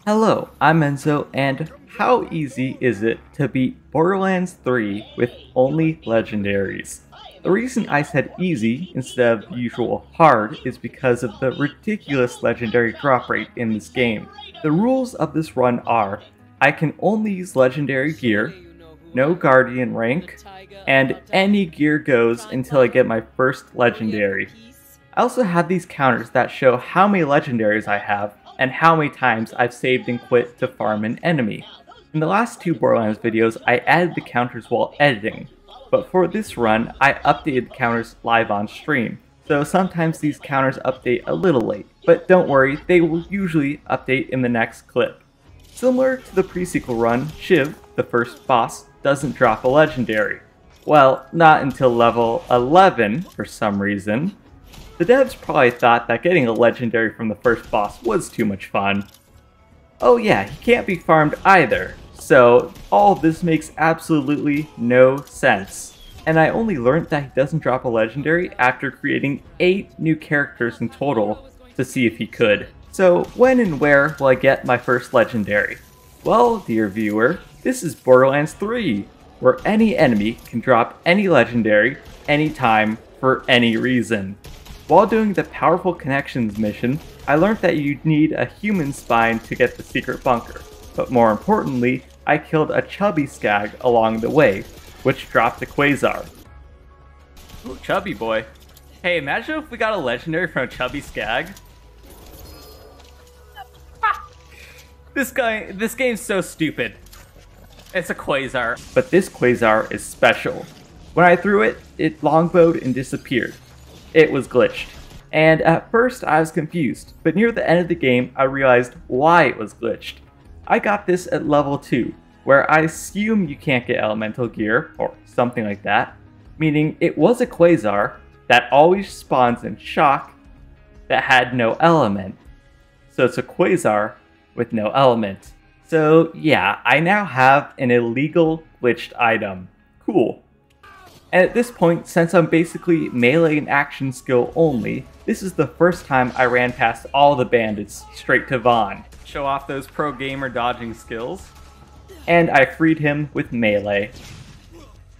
Hello, I'm Enzo, and how easy is it to beat Borderlands 3 with only legendaries? The reason I said easy instead of the usual hard is because of the ridiculous legendary drop rate in this game. The rules of this run are, I can only use legendary gear, no guardian rank, and any gear goes until I get my first legendary. I also have these counters that show how many legendaries I have and how many times I've saved and quit to farm an enemy. In the last two Borderlands videos, I added the counters while editing, but for this run, I updated the counters live on stream, so sometimes these counters update a little late, but don't worry, they will usually update in the next clip. Similar to the pre-sequel run, Shiv, the first boss, doesn't drop a legendary. Well, not until level 11 for some reason. The devs probably thought that getting a legendary from the first boss was too much fun. Oh yeah, he can't be farmed either, so all of this makes absolutely no sense. And I only learned that he doesn't drop a legendary after creating 8 new characters in total to see if he could. So when and where will I get my first legendary? Well, dear viewer, this is Borderlands 3, where any enemy can drop any legendary, anytime, for any reason. While doing the Powerful Connections mission, I learned that you need a human spine to get the secret bunker, but more importantly, I killed a chubby skag along the way, which dropped a quasar. Ooh, chubby boy. Hey, imagine if we got a legendary from a chubby skag. This game's so stupid. It's a quasar. But this quasar is special. When I threw it, it longbowed and disappeared. It was glitched. And at first I was confused, but near the end of the game I realized why it was glitched. I got this at level 2, where I assume you can't get elemental gear, or something like that, meaning it was a quasar that always spawns in shock that had no element. So it's a quasar with no element. So yeah, I now have an illegal glitched item. Cool. And at this point, since I'm basically melee and action skill only, this is the first time I ran past all the bandits straight to Vaughn. Show off those pro gamer dodging skills. And I freed him with melee.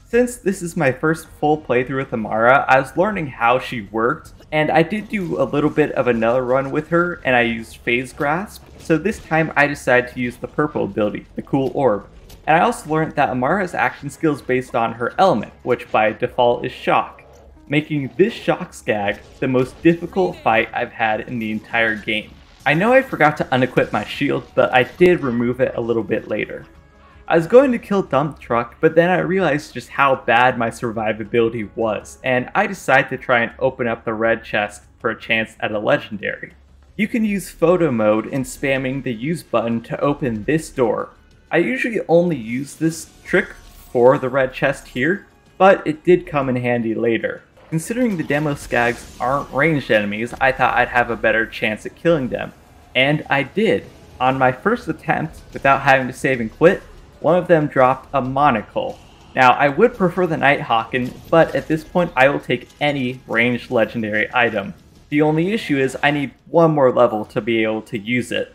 Since this is my first full playthrough with Amara, I was learning how she worked, and I did do a little bit of another run with her, and I used Phase Grasp, so this time I decided to use the purple ability, the cool orb. And I also learned that Amara's action skill is based on her element, which by default is shock, making this shock skag the most difficult fight I've had in the entire game. I know I forgot to unequip my shield, but I did remove it a little bit later. I was going to kill Dump Truck, but then I realized just how bad my survivability was, and I decided to try and open up the red chest for a chance at a legendary. You can use photo mode in spamming the use button to open this door. I usually only use this trick for the red chest here, but it did come in handy later. Considering the demo skags aren't ranged enemies, I thought I'd have a better chance at killing them. And I did. On my first attempt, without having to save and quit, one of them dropped a monocle. Now, I would prefer the Nighthawken, but at this point I will take any ranged legendary item. The only issue is I need one more level to be able to use it.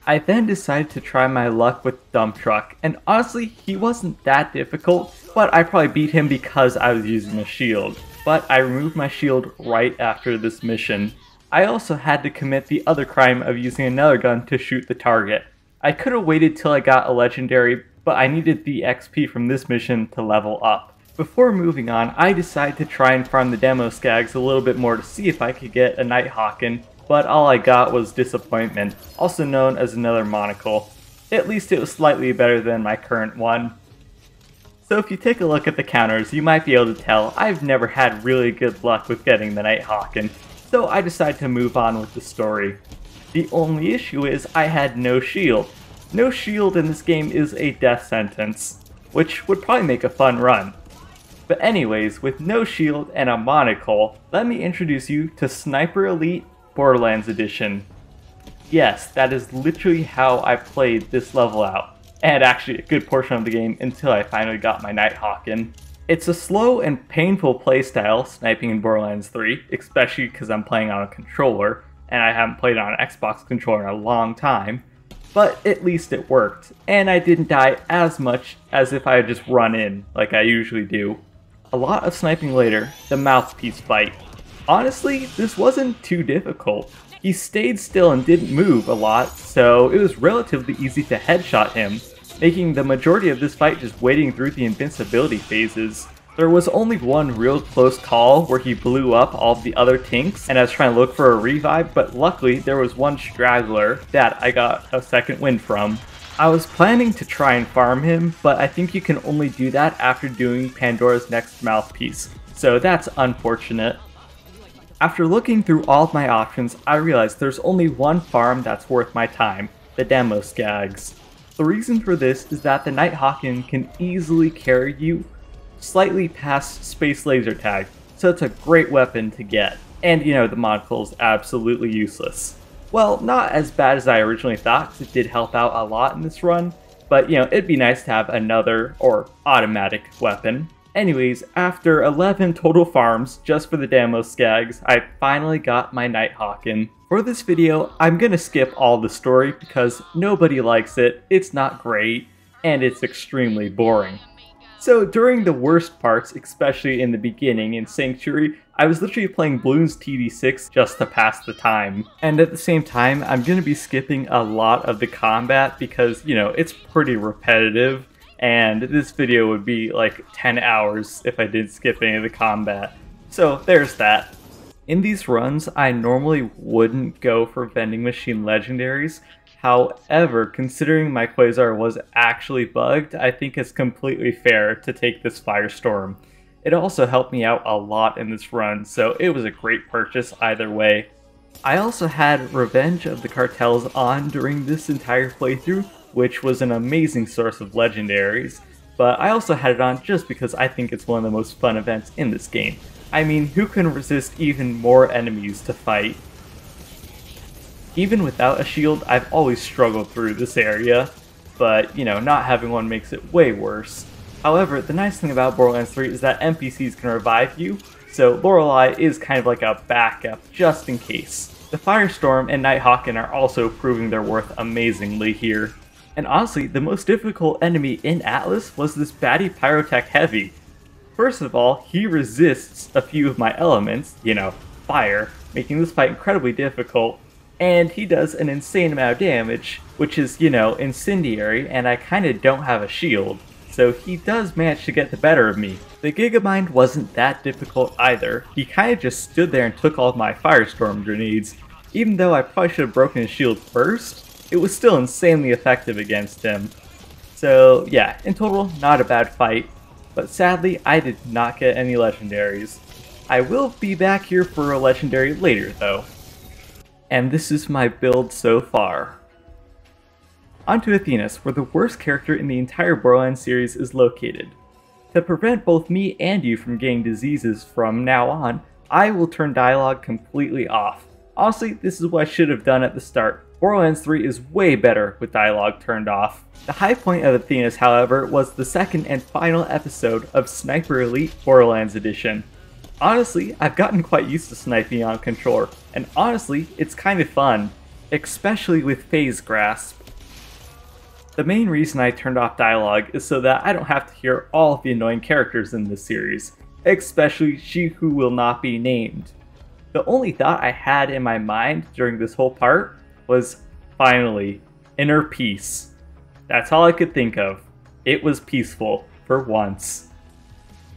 I then decided to try my luck with Dump Truck, and honestly, he wasn't that difficult, but I probably beat him because I was using a shield. But I removed my shield right after this mission. I also had to commit the other crime of using another gun to shoot the target. I could have waited till I got a legendary, but I needed the XP from this mission to level up. Before moving on, I decided to try and farm the demo skags a little bit more to see if I could get a Nighthawken, but all I got was disappointment, also known as another monocle. At least it was slightly better than my current one. So if you take a look at the counters, you might be able to tell I've never had really good luck with getting the Nighthawken, so I decided to move on with the story. The only issue is I had no shield. No shield in this game is a death sentence, which would probably make a fun run. But anyways, with no shield and a monocle, let me introduce you to Sniper Elite Borderlands Edition. Yes, that is literally how I played this level out, and actually a good portion of the game until I finally got my Nighthawken. It's a slow and painful playstyle, sniping in Borderlands 3, especially because I'm playing on a controller, and I haven't played on an Xbox controller in a long time. but at least it worked, and I didn't die as much as if I had just run in like I usually do. A lot of sniping later, the mouthpiece fight. Honestly, this wasn't too difficult. He stayed still and didn't move a lot, so it was relatively easy to headshot him, making the majority of this fight just waiting through the invincibility phases. There was only one real close call where he blew up all of the other tanks and I was trying to look for a revive, but luckily there was one straggler that I got a second win from. I was planning to try and farm him, but I think you can only do that after doing Pandora's Next Mouthpiece, so that's unfortunate. After looking through all of my options, I realized there's only one farm that's worth my time, the Demo Skags. The reason for this is that the Nighthawken can easily carry you slightly past Space Laser Tag, so it's a great weapon to get. And you know, the monocle is absolutely useless. Well, not as bad as I originally thought, because it did help out a lot in this run, but you know, it'd be nice to have another, or automatic, weapon. Anyways, after 11 total farms just for the Demo Skags, I finally got my Nighthawken. For this video, I'm gonna skip all the story because nobody likes it, it's not great, and it's extremely boring. So during the worst parts, especially in the beginning in Sanctuary, I was literally playing Bloons TD6 just to pass the time. And at the same time, I'm going to be skipping a lot of the combat because, you know, it's pretty repetitive. And this video would be like 10 hours if I did skip any of the combat. So there's that. In these runs, I normally wouldn't go for vending machine legendaries. However, considering my Quasar was actually bugged, I think it's completely fair to take this Firestorm. It also helped me out a lot in this run, so it was a great purchase either way. I also had Revenge of the Cartels on during this entire playthrough, which was an amazing source of legendaries, but I also had it on just because I think it's one of the most fun events in this game. I mean, who can resist even more enemies to fight? Even without a shield, I've always struggled through this area, but, you know, not having one makes it way worse. However, the nice thing about Borderlands 3 is that NPCs can revive you, so Lorelei is kind of like a backup just in case. The Firestorm and Nighthawken are also proving their worth amazingly here. And honestly, the most difficult enemy in Atlas was this baddie Pyrotech Heavy. First of all, he resists a few of my elements, you know, fire, making this fight incredibly difficult. And he does an insane amount of damage, which is, you know, incendiary, and I kinda don't have a shield. So he does manage to get the better of me. The Gigamind wasn't that difficult either. He kinda just stood there and took all of my Firestorm grenades. Even though I probably should have broken his shield first, it was still insanely effective against him. So yeah, in total, not a bad fight. But sadly, I did not get any legendaries. I will be back here for a legendary later though. And this is my build so far. Onto Athenas, where the worst character in the entire Borderlands series is located. To prevent both me and you from getting diseases from now on, I will turn dialogue completely off. Honestly, this is what I should have done at the start. Borderlands 3 is way better with dialogue turned off. The high point of Athenas, however, was the second and final episode of Sniper Elite Borderlands Edition. Honestly, I've gotten quite used to sniping on controller, and honestly, it's kind of fun, especially with Phase Grasp. The main reason I turned off dialogue is so that I don't have to hear all of the annoying characters in this series, especially she who will not be named. The only thought I had in my mind during this whole part was, finally, inner peace. That's all I could think of. It was peaceful, for once.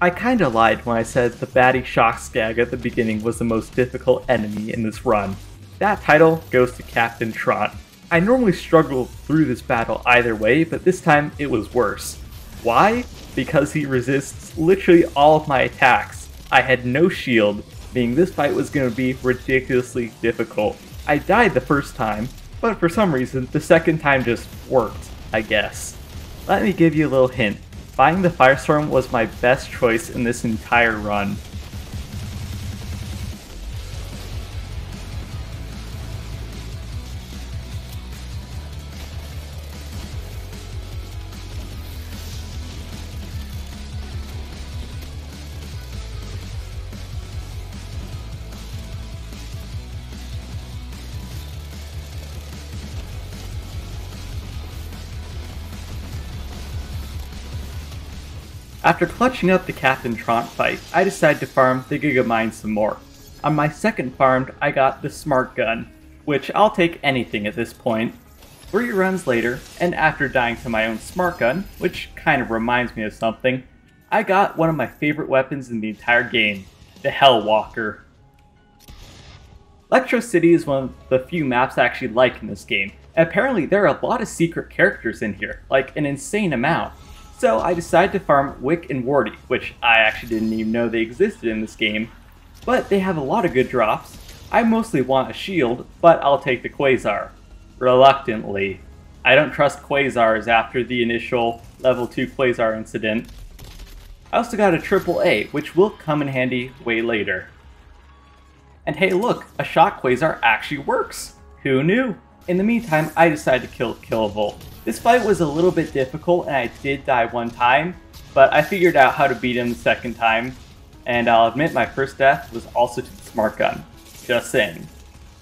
I kinda lied when I said the baddie Shock Skag at the beginning was the most difficult enemy in this run. That title goes to Captain Truant. I normally struggle through this battle either way, but this time it was worse. Why? Because he resists literally all of my attacks. I had no shield, meaning this fight was going to be ridiculously difficult. I died the first time, but for some reason the second time just worked, I guess. Let me give you a little hint. Buying the Firestorm was my best choice in this entire run. After clutching up the Captain Truant fight, I decided to farm the Gigamine some more. On my second farm, I got the Smart Gun, which I'll take anything at this point. 3 runs later, and after dying to my own Smart Gun, which kind of reminds me of something, I got one of my favorite weapons in the entire game, the Hellwalker. Electro City is one of the few maps I actually like in this game. Apparently there are a lot of secret characters in here, like an insane amount. So I decided to farm Wick and Wardy, which I actually didn't even know they existed in this game. But they have a lot of good drops. I mostly want a shield, but I'll take the Quasar. Reluctantly. I don't trust Quasars after the initial level 2 Quasar incident. I also got a AAA, which will come in handy way later. And hey look, a Shock Quasar actually works! Who knew? In the meantime, I decided to kill Kilovolt. This fight was a little bit difficult and I did die one time, but I figured out how to beat him the second time. And I'll admit my first death was also to the Smart Gun. Just saying.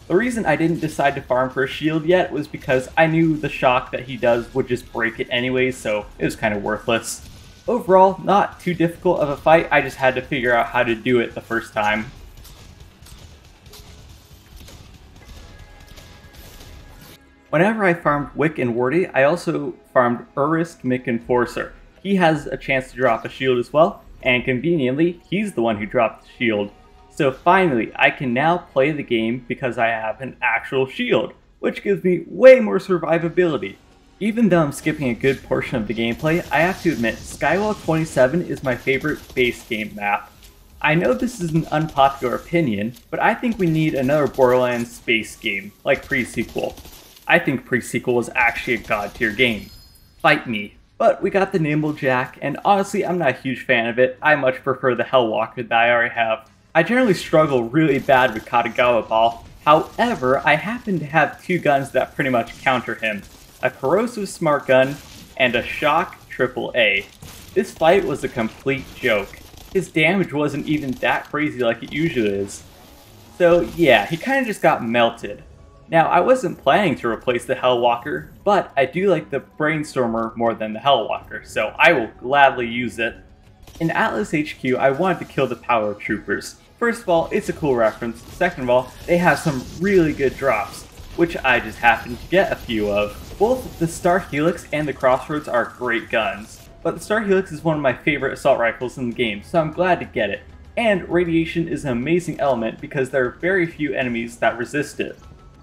The reason I didn't decide to farm for a shield yet was because I knew the shock that he does would just break it anyways, so it was kind of worthless. Overall, not too difficult of a fight, I just had to figure out how to do it the first time. Whenever I farmed Wick and Wardy, I also farmed Urisk McEnforcer. He has a chance to drop a shield as well, and conveniently, he's the one who dropped the shield. So finally, I can now play the game because I have an actual shield, which gives me way more survivability. Even though I'm skipping a good portion of the gameplay, I have to admit, Skywall 27 is my favorite base game map. I know this is an unpopular opinion, but I think we need another Borderlands space game, like pre-sequel. I think pre-sequel is actually a god tier game. Fight me. But we got the Nimblejack, and honestly I'm not a huge fan of it. I much prefer the Hellwalker that I already have. I generally struggle really bad with Katagawa Ball, however I happen to have 2 guns that pretty much counter him. A Corrosive Smart Gun, and a Shock AAA. This fight was a complete joke. His damage wasn't even that crazy like it usually is. So yeah, he kinda just got melted. Now, I wasn't planning to replace the Hellwalker, but I do like the Brainstormer more than the Hellwalker, so I will gladly use it. In Atlas HQ, I wanted to kill the Power Troopers. First of all, it's a cool reference. Second of all, they have some really good drops, which I just happened to get a few of. Both the Star Helix and the Crossroads are great guns, but the Star Helix is one of my favorite assault rifles in the game, so I'm glad to get it. And Radiation is an amazing element because there are very few enemies that resist it.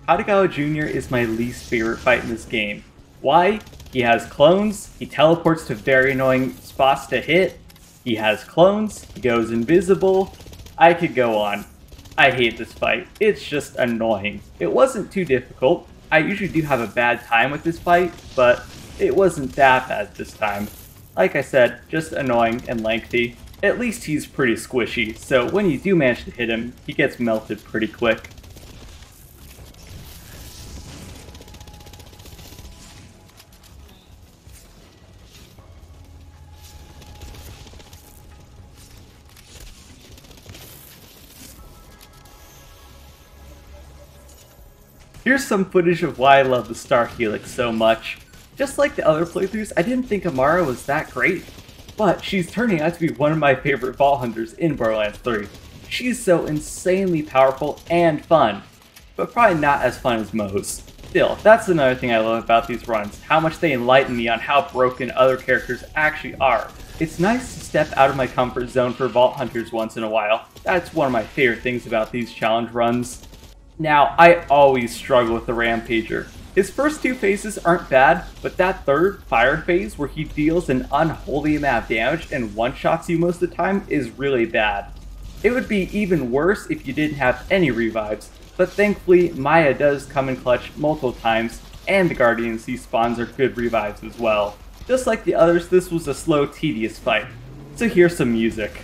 Katagawa Jr. is my least favorite fight in this game. Why? He has clones, he teleports to very annoying spots to hit, he has clones, he goes invisible. I could go on. I hate this fight. It's just annoying. It wasn't too difficult. I usually do have a bad time with this fight, but it wasn't that bad this time. Like I said, just annoying and lengthy. At least he's pretty squishy, so when you do manage to hit him, he gets melted pretty quick. Here's some footage of why I love the Star Helix so much. Just like the other playthroughs, I didn't think Amara was that great, but she's turning out to be one of my favorite Vault Hunters in Borderlands 3. She's so insanely powerful and fun, but probably not as fun as Moe's. Still, that's another thing I love about these runs, how much they enlighten me on how broken other characters actually are. It's nice to step out of my comfort zone for Vault Hunters once in a while. That's one of my favorite things about these challenge runs. Now, I always struggle with the Rampager. His first 2 phases aren't bad, but that third, Fire phase, where he deals an unholy amount of damage and one-shots you most of the time, is really bad. It would be even worse if you didn't have any revives, but thankfully Maya does come in clutch multiple times, and the Guardians he spawns are good revives as well. Just like the others, this was a slow, tedious fight. So here's some music.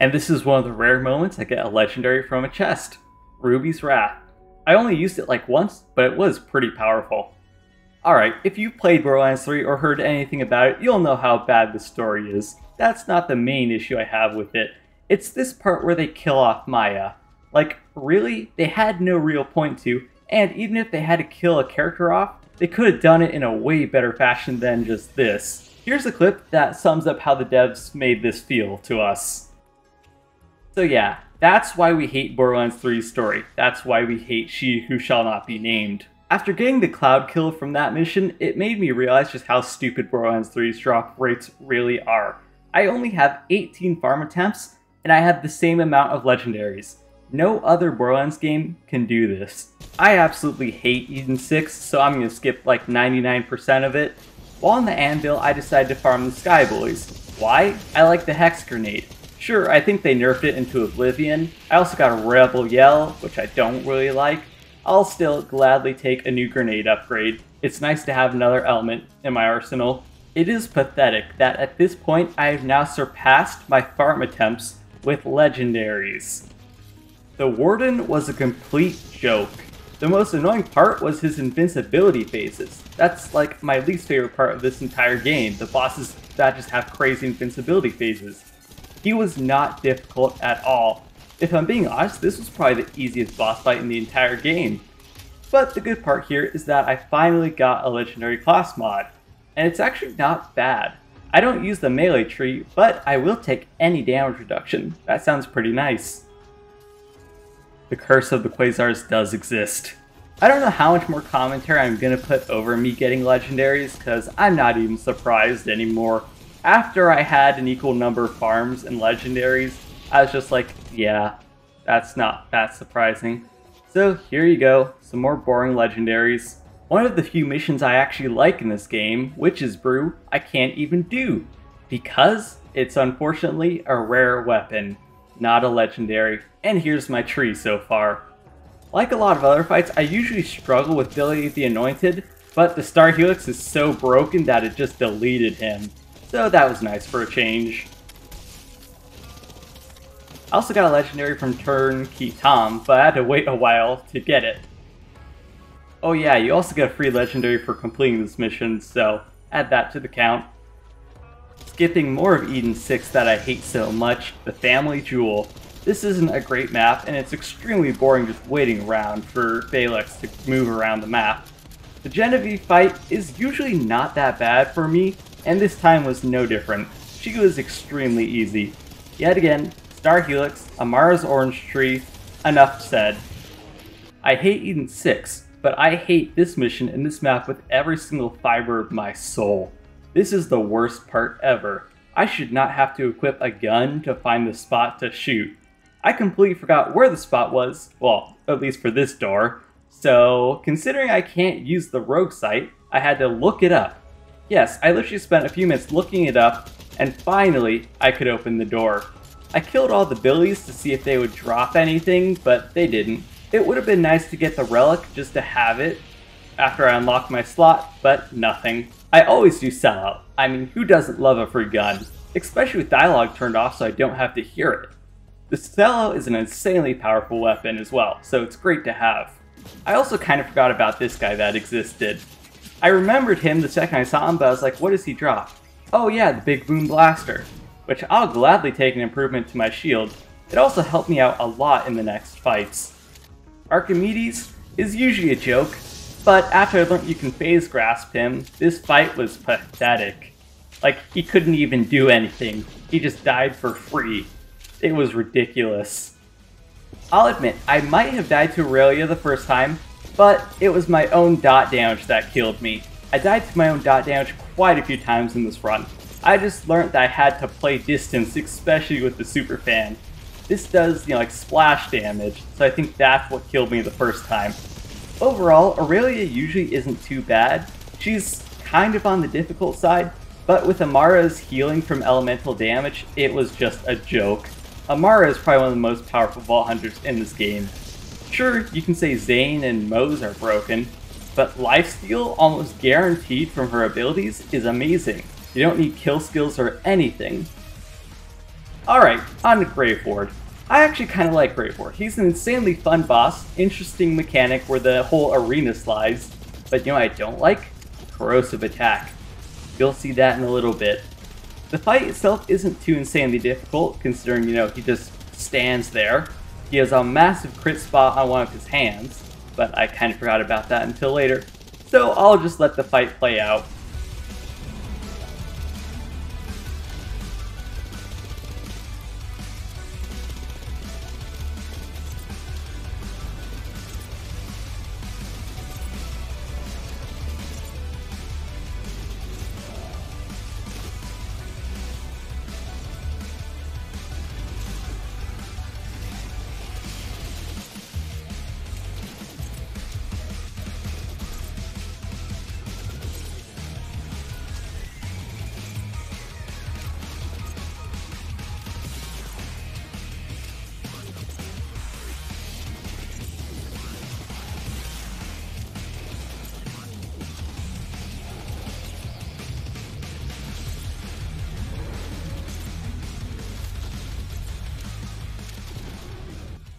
And this is one of the rare moments I get a legendary from a chest. Ruby's Wrath. I only used it like once, but it was pretty powerful. Alright, if you've played Borderlands 3 or heard anything about it, you'll know how bad the story is. That's not the main issue I have with it. It's this part where they kill off Maya. Like, really? They had no real point to, and even if they had to kill a character off, they could have done it in a way better fashion than just this. Here's a clip that sums up how the devs made this feel to us. So yeah, that's why we hate Borderlands 3's story. That's why we hate She Who Shall Not Be Named. After getting the cloud kill from that mission, it made me realize just how stupid Borderlands 3's drop rates really are. I only have 18 farm attempts, and I have the same amount of legendaries. No other Borderlands game can do this. I absolutely hate Eden 6, so I'm going to skip like 99% of it. While on the anvil, I decided to farm the Sky Boys. Why? I like the Hex Grenade. Sure, I think they nerfed it into Oblivion. I also got a Rebel Yell, which I don't really like. I'll still gladly take a new grenade upgrade. It's nice to have another element in my arsenal. It is pathetic that at this point I have now surpassed my farm attempts with legendaries. The Warden was a complete joke. The most annoying part was his invincibility phases. That's like my least favorite part of this entire game, the bosses that just have crazy invincibility phases. He was not difficult at all. If I'm being honest, this was probably the easiest boss fight in the entire game. But the good part here is that I finally got a legendary class mod, and it's actually not bad. I don't use the melee tree, but I will take any damage reduction. That sounds pretty nice. The Curse of the Quasars does exist. I don't know how much more commentary I'm gonna put over me getting legendaries, because I'm not even surprised anymore. After I had an equal number of farms and legendaries, I was just like, yeah, that's not that surprising. So here you go, some more boring legendaries. One of the few missions I actually like in this game, Witch's Brew, I can't even do, because it's unfortunately a rare weapon, not a legendary. And here's my tree so far. Like a lot of other fights, I usually struggle with Billy the Anointed, but the Star Helix is so broken that it just deleted him. So that was nice for a change. I also got a legendary from Turnkey Tom, but I had to wait a while to get it. Oh yeah, you also get a free legendary for completing this mission, so add that to the count. Skipping more of Eden 6 that I hate so much, the Family Jewel. This isn't a great map, and it's extremely boring just waiting around for Balex to move around the map. The Genevieve fight is usually not that bad for me, and this time was no different. She was extremely easy. Yet again, Star Helix, Amara's Orange Tree, enough said. I hate Eden 6, but I hate this mission and this map with every single fiber of my soul. This is the worst part ever. I should not have to equip a gun to find the spot to shoot. I completely forgot where the spot was, well, at least for this door, so considering I can't use the rogue site, I had to look it up. Yes, I literally spent a few minutes looking it up, and finally I could open the door. I killed all the billies to see if they would drop anything, but they didn't. It would have been nice to get the relic just to have it after I unlocked my slot, but nothing. I always do sellout. I mean, who doesn't love a free gun? Especially with dialogue turned off so I don't have to hear it. The Cello is an insanely powerful weapon as well, so it's great to have. I also kind of forgot about this guy that existed. I remembered him the second I saw him, but I was like, what does he drop? Oh yeah, the Big Boom Blaster, which I'll gladly take an improvement to my shield. It also helped me out a lot in the next fights. Archimedes is usually a joke, but after I learned you can phase grasp him, this fight was pathetic. Like, he couldn't even do anything. He just died for free. It was ridiculous. I'll admit, I might have died to Aurelia the first time, but it was my own dot damage that killed me. I died to my own dot damage quite a few times in this run. I just learned that I had to play distance, especially with the super fan. This does, like splash damage, so I think that's what killed me the first time. Overall, Aurelia usually isn't too bad. She's kind of on the difficult side, but with Amara's healing from elemental damage, it was just a joke. Amara is probably one of the most powerful Vault Hunters in this game. Sure, you can say Zane and Mose are broken, but lifesteal, almost guaranteed from her abilities, is amazing. You don't need kill skills or anything. Alright, on to Graveward. I actually kind of like Graveward. He's an insanely fun boss, interesting mechanic where the whole arena slides, but you know what I don't like? Corrosive attack. You'll see that in a little bit. The fight itself isn't too insanely difficult, considering, you know, he just stands there. He has a massive crit spot on one of his hands, but I kind of forgot about that until later. So I'll just let the fight play out.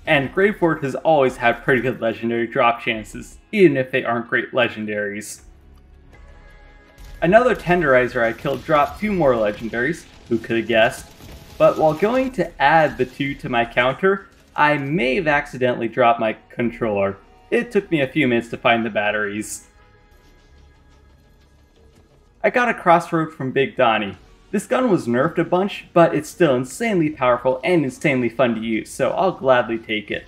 And Graveward has always had pretty good legendary drop chances, even if they aren't great legendaries. Another tenderizer I killed dropped 2 more legendaries, who could have guessed, but while going to add the 2 to my counter, I may have accidentally dropped my controller. It took me a few minutes to find the batteries. I got a crossroad from Big Donnie. This gun was nerfed a bunch, but it's still insanely powerful and insanely fun to use, so I'll gladly take it.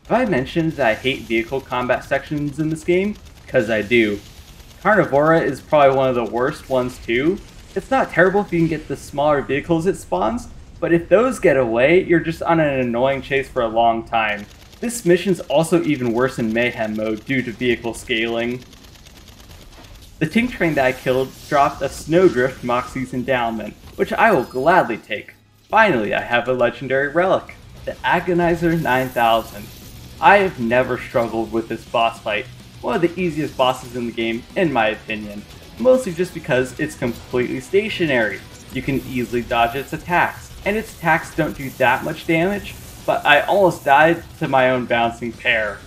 Have I mentioned that I hate vehicle combat sections in this game? Because I do. Carnivora is probably one of the worst ones too. It's not terrible if you can get the smaller vehicles it spawns, but if those get away, you're just on an annoying chase for a long time. This mission's also even worse in Mayhem mode due to vehicle scaling. The Tink Train that I killed dropped a Snowdrift Moxie's Endowment, which I will gladly take. Finally, I have a legendary relic, the Agonizer 9000. I have never struggled with this boss fight, one of the easiest bosses in the game, in my opinion, mostly just because it's completely stationary. You can easily dodge its attacks, and its attacks don't do that much damage, but I almost died to my own bouncing pair.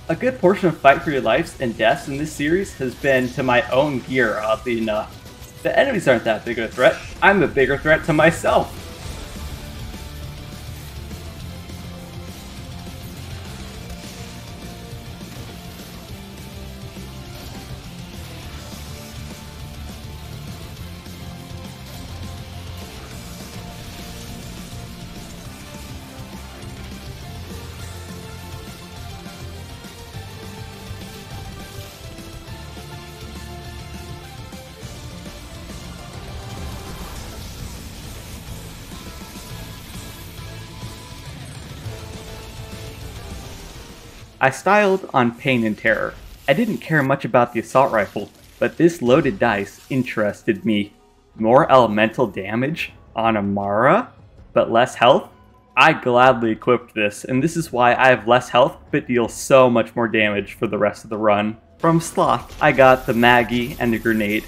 A good portion of fight for your lives and deaths in this series has been to my own gear, oddly enough. The enemies aren't that big of a threat, I'm a bigger threat to myself. I styled on Pain and Terror. I didn't care much about the assault rifle, but this loaded dice interested me. More elemental damage on Amara, but less health? I gladly equipped this, and this is why I have less health but deal so much more damage for the rest of the run. From Sloth, I got the Maggie and the grenade.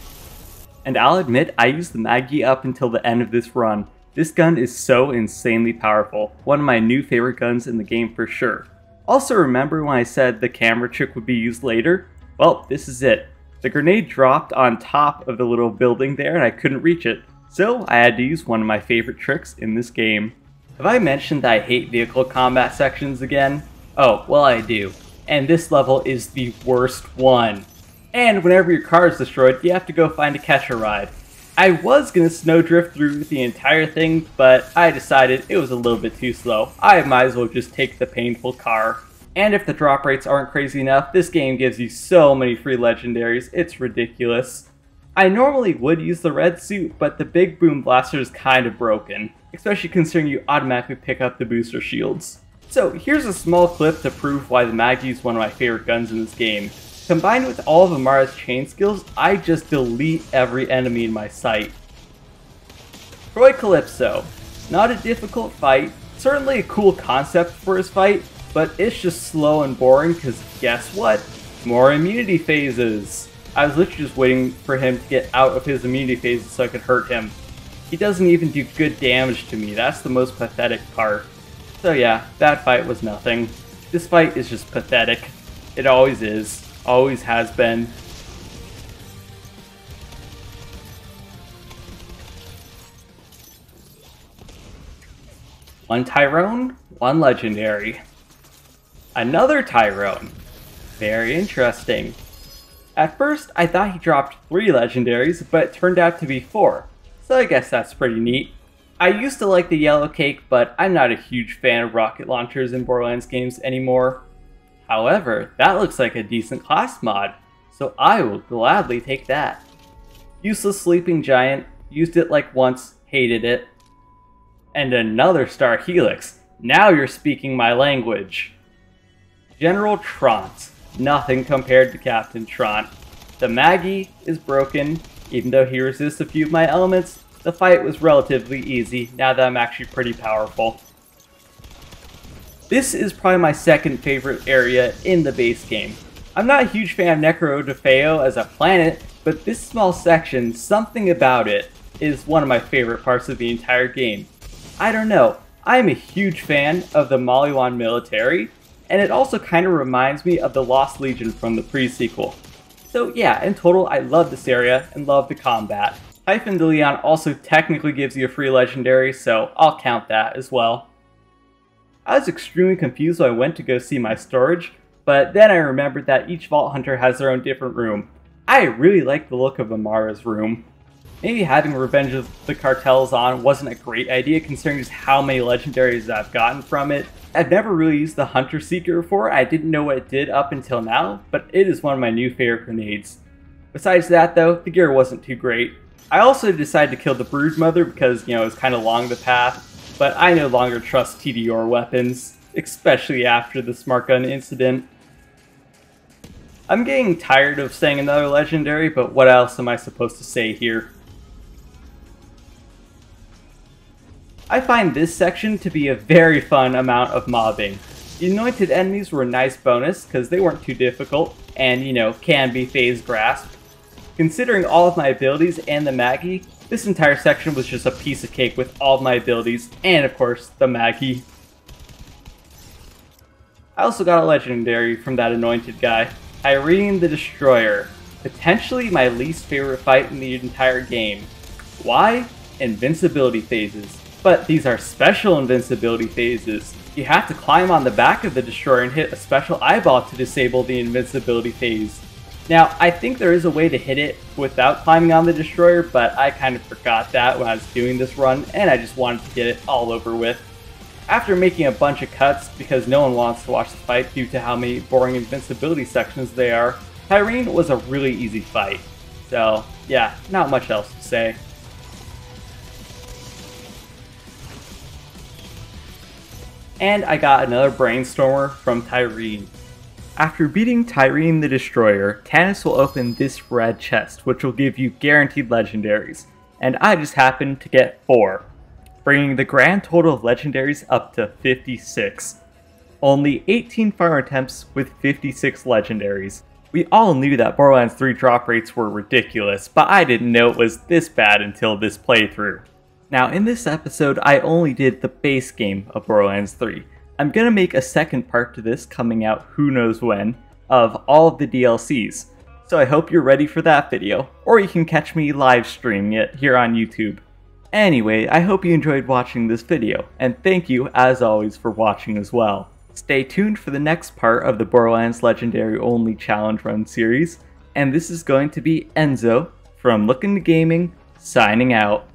And I'll admit, I used the Maggie up until the end of this run. This gun is so insanely powerful, one of my new favorite guns in the game for sure. Also, remember when I said the camera trick would be used later? Well, this is it. The grenade dropped on top of the little building there and I couldn't reach it, so I had to use one of my favorite tricks in this game. Have I mentioned that I hate vehicle combat sections again? Oh, well I do. And this level is the worst one. And whenever your car is destroyed, you have to go find a catch a ride. I was gonna snowdrift through the entire thing, but I decided it was a little bit too slow. I might as well just take the painful car. And if the drop rates aren't crazy enough, this game gives you so many free legendaries, it's ridiculous. I normally would use the red suit, but the big boom blaster is kind of broken, especially considering you automatically pick up the booster shields. So here's a small clip to prove why the Maggie is one of my favorite guns in this game. Combined with all of Amara's chain skills, I just delete every enemy in my sight. Troy Calypso. Not a difficult fight, certainly a cool concept for his fight, but it's just slow and boring because guess what? More immunity phases! I was literally just waiting for him to get out of his immunity phases so I could hurt him. He doesn't even do good damage to me, that's the most pathetic part. So yeah, that fight was nothing. This fight is just pathetic. It always is, always has been. One Tyrone, one Legendary. Another Tyrone. Very interesting. At first, I thought he dropped 3 Legendaries, but it turned out to be 4. So I guess that's pretty neat. I used to like the yellow cake, but I'm not a huge fan of rocket launchers in Borderlands games anymore. However, that looks like a decent class mod, so I will gladly take that. Useless Sleeping Giant, used it like once, hated it. And another Star Helix, now you're speaking my language. General Truant, nothing compared to Captain Truant. The Maggie is broken, even though he resists a few of my elements. The fight was relatively easy, now that I'm actually pretty powerful. This is probably my second favorite area in the base game. I'm not a huge fan of Necro DeFeo as a planet, but this small section, something about it, is one of my favorite parts of the entire game. I don't know, I'm a huge fan of the Maliwan military, and it also kind of reminds me of the Lost Legion from the pre-sequel. So yeah, in total I love this area and love the combat. Typhon de Leon also technically gives you a free legendary, so I'll count that as well. I was extremely confused when I went to go see my storage, but then I remembered that each Vault Hunter has their own different room. I really like the look of Amara's room. Maybe having Revenge of the Cartels on wasn't a great idea considering just how many legendaries I've gotten from it. I've never really used the Hunter Seeker before, I didn't know what it did up until now, but it is one of my new favorite grenades. Besides that though, the gear wasn't too great. I also decided to kill the Broodmother because, you know, it was kind of along the path, but I no longer trust TDR weapons, especially after the Smart Gun incident. I'm getting tired of saying another legendary, but what else am I supposed to say here? I find this section to be a very fun amount of mobbing. The anointed enemies were a nice bonus because they weren't too difficult and, you know, can be phase grasped. Considering all of my abilities and the Maggie, this entire section was just a piece of cake with all of my abilities and, of course, the Maggie. I also got a legendary from that anointed guy, Irene the Destroyer, potentially my least favorite fight in the entire game. Why? Invincibility phases. But these are special invincibility phases. You have to climb on the back of the Destroyer and hit a special eyeball to disable the invincibility phase. Now, I think there is a way to hit it without climbing on the Destroyer, but I kind of forgot that when I was doing this run, and I just wanted to get it all over with. After making a bunch of cuts, because no one wants to watch the fight due to how many boring invincibility sections they are, Irene was a really easy fight. So, yeah, not much else to say. And I got another Brainstormer from Tyreen. After beating Tyreen the Destroyer, Tannis will open this red chest, which will give you guaranteed legendaries, and I just happened to get 4, bringing the grand total of legendaries up to 56. Only 18 fire attempts with 56 legendaries. We all knew that Borderlands 3 drop rates were ridiculous, but I didn't know it was this bad until this playthrough. Now in this episode, I only did the base game of Borderlands 3. I'm gonna make a second part to this coming out who knows when, of all of the DLCs. So I hope you're ready for that video, or you can catch me live streaming it here on YouTube. Anyway, I hope you enjoyed watching this video, and thank you as always for watching as well. Stay tuned for the next part of the Borderlands Legendary Only Challenge Run series, and this is going to be Enzo from LookIntoGaming signing out.